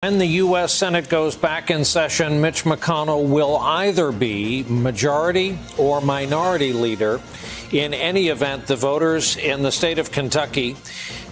When the U.S. Senate goes back in session, Mitch McConnell will either be majority or minority leader. In any event, the voters in the state of Kentucky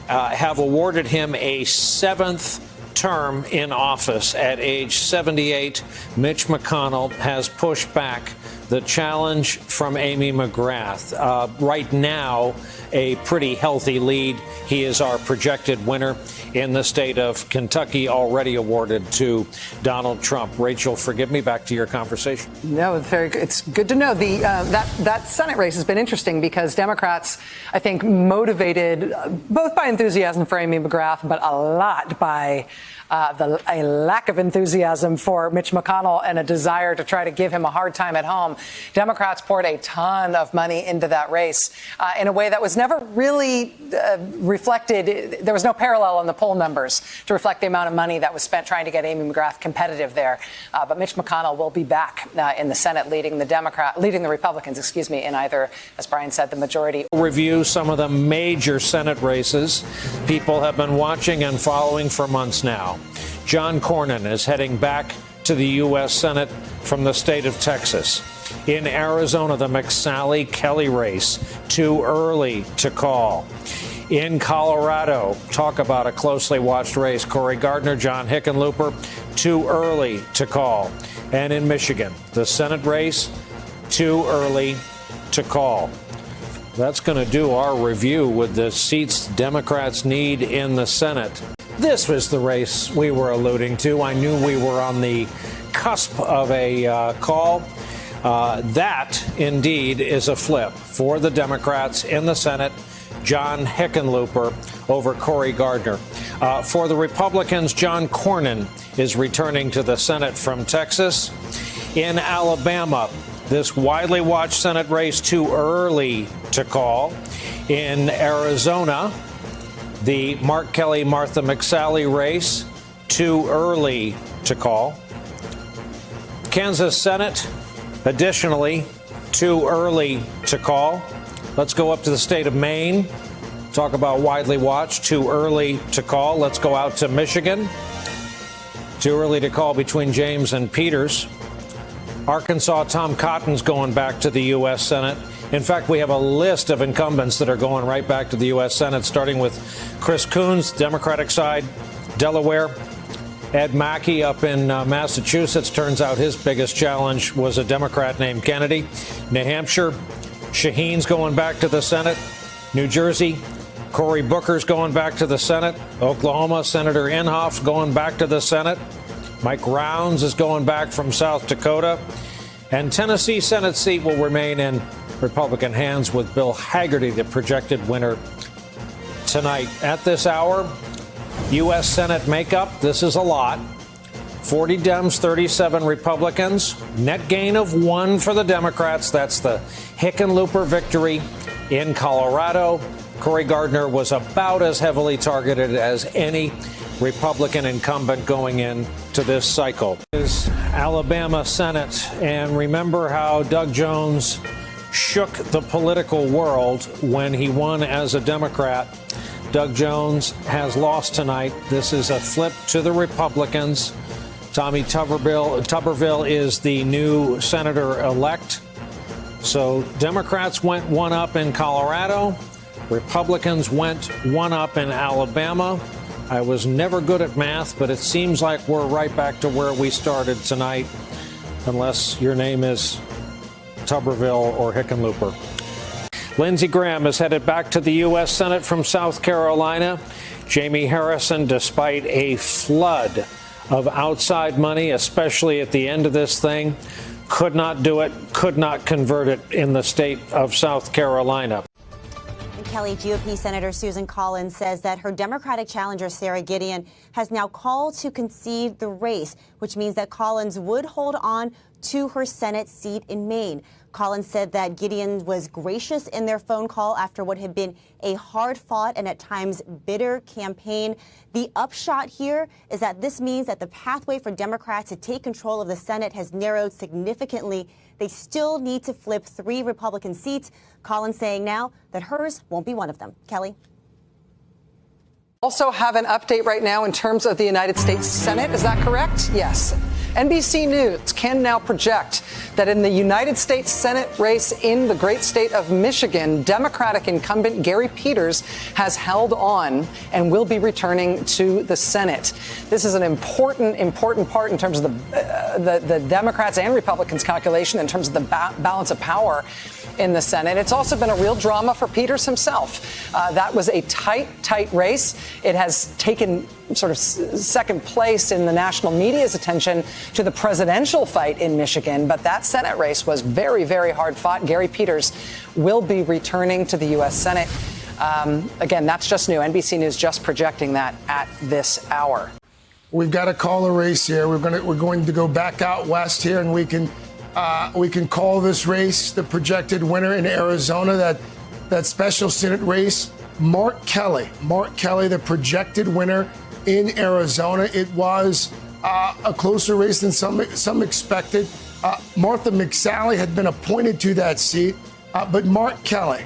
have awarded him a seventh term in office. At age 78, Mitch McConnell has pushed back the challenge from Amy McGrath. Right now, a pretty healthy lead. He is our projected winner in the state of Kentucky, already awarded to Donald Trump. Rachel, forgive me, back to your conversation. No, very good. It's good to know. That Senate race has been interesting because Democrats, I think, motivated both by enthusiasm for Amy McGrath, but a lot by a lack of enthusiasm for Mitch McConnell and a desire to try to give him a hard time at home. Democrats poured a ton of money into that race in a way that was never really reflected. There was no parallel in the poll numbers to reflect the amount of money that was spent trying to get Amy McGrath competitive there. But Mitch McConnell will be back in the Senate leading the Republicans, in either, as Brian said, the majority. Review some of the major Senate races people have been watching and following for months now. John Cornyn is heading back to the U.S. Senate from the state of Texas. In Arizona, the McSally-Kelly race, too early to call. In Colorado, talk about a closely watched race, Cory Gardner, John Hickenlooper, too early to call. And in Michigan, the Senate race, too early to call. That's going to do our review with the seats Democrats need in the Senate. This was the race we were alluding to. I knew we were on the cusp of a call. That, indeed, is a flip for the Democrats in the Senate. John Hickenlooper over Cory Gardner. For the Republicans, John Cornyn is returning to the Senate from Texas. In Alabama, this widely watched Senate race, too early to call. In Arizona, the Mark Kelly-Martha McSally race, too early to call. Kansas Senate, additionally, too early to call. Let's go up to the state of Maine. Talk about widely watched, too early to call. Let's go out to Michigan. Too early to call between James and Peters. Arkansas, Tom Cotton's going back to the U.S. Senate. In fact, we have a list of incumbents that are going right back to the U.S. Senate, starting with Chris Coons, Democratic side, Delaware. Ed Mackey up in Massachusetts. Turns out his biggest challenge was a Democrat named Kennedy. New Hampshire, Shaheen's going back to the Senate. New Jersey, Cory Booker's going back to the Senate. Oklahoma, Senator Inhofe going back to the Senate. Mike Rounds is going back from South Dakota. And Tennessee Senate seat will remain in Republican hands with Bill Hagerty, the projected winner tonight. At this hour, U.S. Senate makeup, this is a lot. 40 Dems, 37 Republicans. Net gain of 1 for the Democrats. That's the Hickenlooper victory in Colorado. Cory Gardner was about as heavily targeted as any Republican incumbent going into this cycle. Is Alabama Senate, and remember how Doug Jones shook the political world when he won as a Democrat. Doug Jones has lost tonight. This is a flip to the Republicans. Tommy Tuberville is the new senator-elect. So Democrats went one up in Colorado. Republicans went one up in Alabama. I was never good at math, but it seems like we're right back to where we started tonight, unless your name is Tuberville or Hickenlooper. Lindsey Graham is headed back to the U.S. Senate from South Carolina. Jamie Harrison, despite a flood of outside money, especially at the end of this thing, could not do it, could not convert it in the state of South Carolina. Kelly, GOP Senator Susan Collins says that her Democratic challenger, Sarah Gideon, has now called to concede the race, which means that Collins would hold on to her Senate seat in Maine. Collins said that Gideon was gracious in their phone call after what had been a hard-fought and at times bitter campaign. The upshot here is that this means that the pathway for Democrats to take control of the Senate has narrowed significantly. They still need to flip 3 Republican seats. Collins saying now that hers won't be one of them. Kelly? Also have an update right now in terms of the United States Senate. Is that correct? Yes. NBC News can now project that in the United States Senate race in the great state of Michigan, Democratic incumbent Gary Peters has held on and will be returning to the Senate. This is an important part in terms of the Democrats and Republicans' calculation in terms of the balance of power in the Senate. It's also been a real drama for Peters himself. That was a tight race. It has taken sort of second place in the national media's attention to the presidential fight in Michigan. But that Senate race was very, very hard fought. Gary Peters will be returning to the U.S. Senate. Again, that's just new. NBC News just projecting that at this hour. We've got to call a race here. We're going to go back out west here, and we can call this race the projected winner in Arizona, that special Senate race. Mark Kelly, the projected winner in Arizona. It was a closer race than some expected. Martha McSally had been appointed to that seat, but Mark Kelly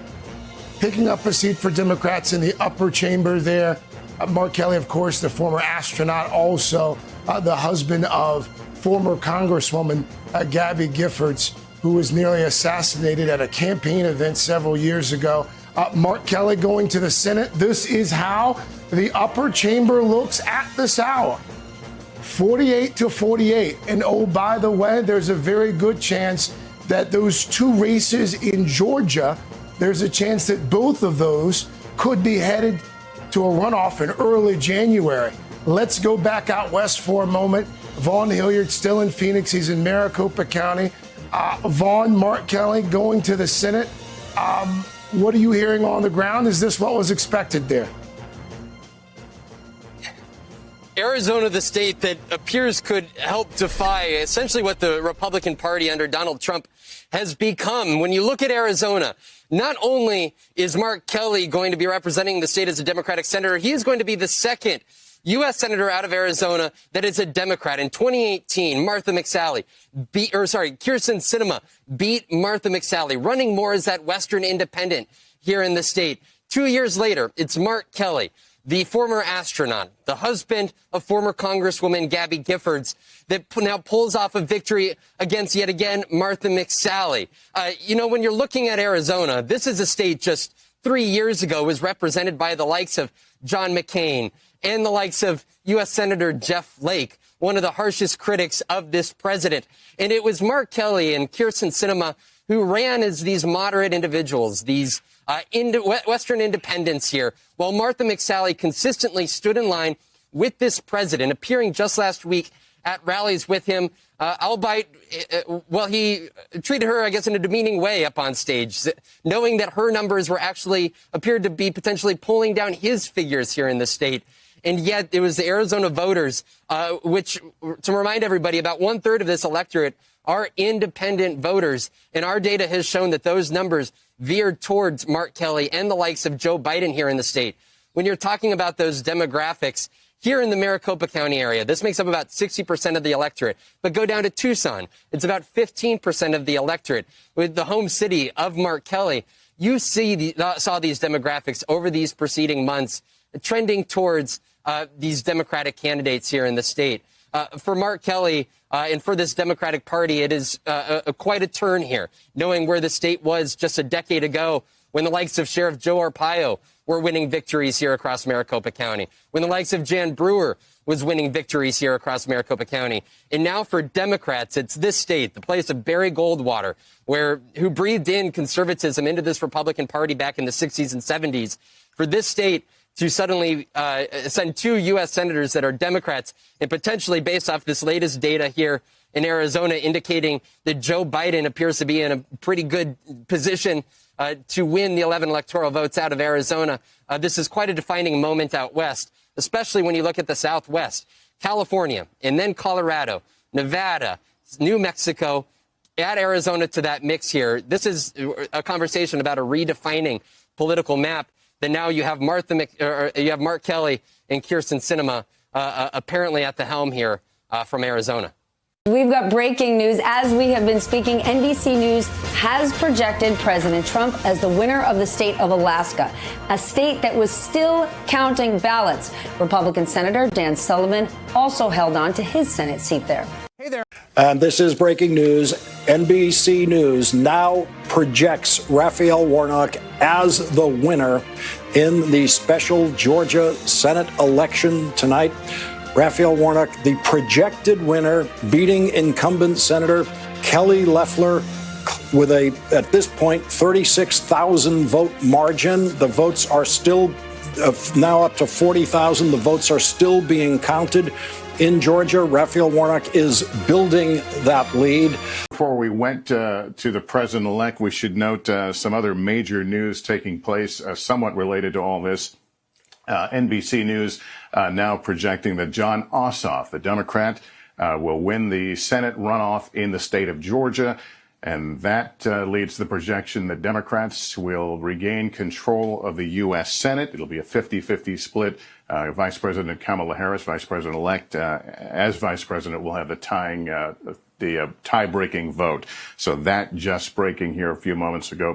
picking up a seat for Democrats in the upper chamber there. Mark Kelly, of course, the former astronaut, also the husband of former Congresswoman Gabby Giffords, who was nearly assassinated at a campaign event several years ago. Mark Kelly going to the Senate. This is how the upper chamber looks at this hour. 48-48. And oh, by the way, there's a very good chance that those two races in Georgia, there's a chance that both of those could be headed to a runoff in early January. Let's go back out west for a moment. Vaughn Hilliard still in Phoenix. He's in Maricopa County. Vaughn, Mark Kelly going to the Senate. What are you hearing on the ground? Is this what was expected there? Arizona, the state that appears could help defy essentially what the Republican Party under Donald Trump has become. When you look at Arizona, not only is Mark Kelly going to be representing the state as a Democratic senator, he is going to be the second U.S. senator out of Arizona that is a Democrat. In 2018, Kyrsten Sinema beat Martha McSally, running more as that Western independent here in the state. 2 years later, it's Mark Kelly, the former astronaut, the husband of former Congresswoman Gabby Giffords, that now pulls off a victory against, yet again, Martha McSally. When you're looking at Arizona, this is a state just 3 years ago was represented by the likes of John McCain and the likes of U.S. Senator Jeff Flake, one of the harshest critics of this president. And it was Mark Kelly and Kyrsten Sinema who ran as these moderate individuals, these Western independents here, while Martha McSally consistently stood in line with this president, appearing just last week at rallies with him, albeit, he treated her, I guess, in a demeaning way up on stage, knowing that her numbers appeared to be potentially pulling down his figures here in the state. And yet it was the Arizona voters, which, to remind everybody, about 1/3 of this electorate are independent voters. And our data has shown that those numbers veered towards Mark Kelly and the likes of Joe Biden here in the state. When you're talking about those demographics, here in the Maricopa County area, this makes up about 60% of the electorate. But go down to Tucson, it's about 15% of the electorate. With the home city of Mark Kelly, you saw these demographics over these preceding months trending towards these Democratic candidates here in the state. For Mark Kelly and for this Democratic Party, it is quite a turn here, knowing where the state was just a decade ago when the likes of Sheriff Joe Arpaio were winning victories here across Maricopa County, when the likes of Jan Brewer was winning victories here across Maricopa County. And now for Democrats, it's this state, the place of Barry Goldwater, who breathed in conservatism into this Republican Party back in the 60s and 70s. For this state to suddenly send two U.S. senators that are Democrats, and potentially based off this latest data here in Arizona indicating that Joe Biden appears to be in a pretty good position to win the 11 electoral votes out of Arizona. This is quite a defining moment out west, especially when you look at the Southwest, California, and then Colorado, Nevada, New Mexico, add Arizona to that mix here. This is a conversation about a redefining political map. That now you have Mark Kelly and Kyrsten Sinema apparently at the helm here from Arizona. We've got breaking news. As we have been speaking, NBC News has projected President Trump as the winner of the state of Alaska, a state that was still counting ballots. Republican Senator Dan Sullivan also held on to his Senate seat there. Hey there. And this is breaking news. NBC News now projects Raphael Warnock as the winner in the special Georgia Senate election tonight. Raphael Warnock, the projected winner, beating incumbent Senator Kelly Loeffler with a, at this point, 36,000 vote margin. The votes are still now up to 40,000. The votes are still being counted in Georgia. Raphael Warnock is building that lead. Before we went to the president-elect, we should note some other major news taking place, somewhat related to all this. NBC News now projecting that John Ossoff, the Democrat, will win the Senate runoff in the state of Georgia. And that leads to the projection that Democrats will regain control of the U.S. Senate. It'll be a 50-50 split. Vice President Kamala Harris, Vice President-elect, as Vice President, will have the tie-breaking vote. So that just breaking here a few moments ago.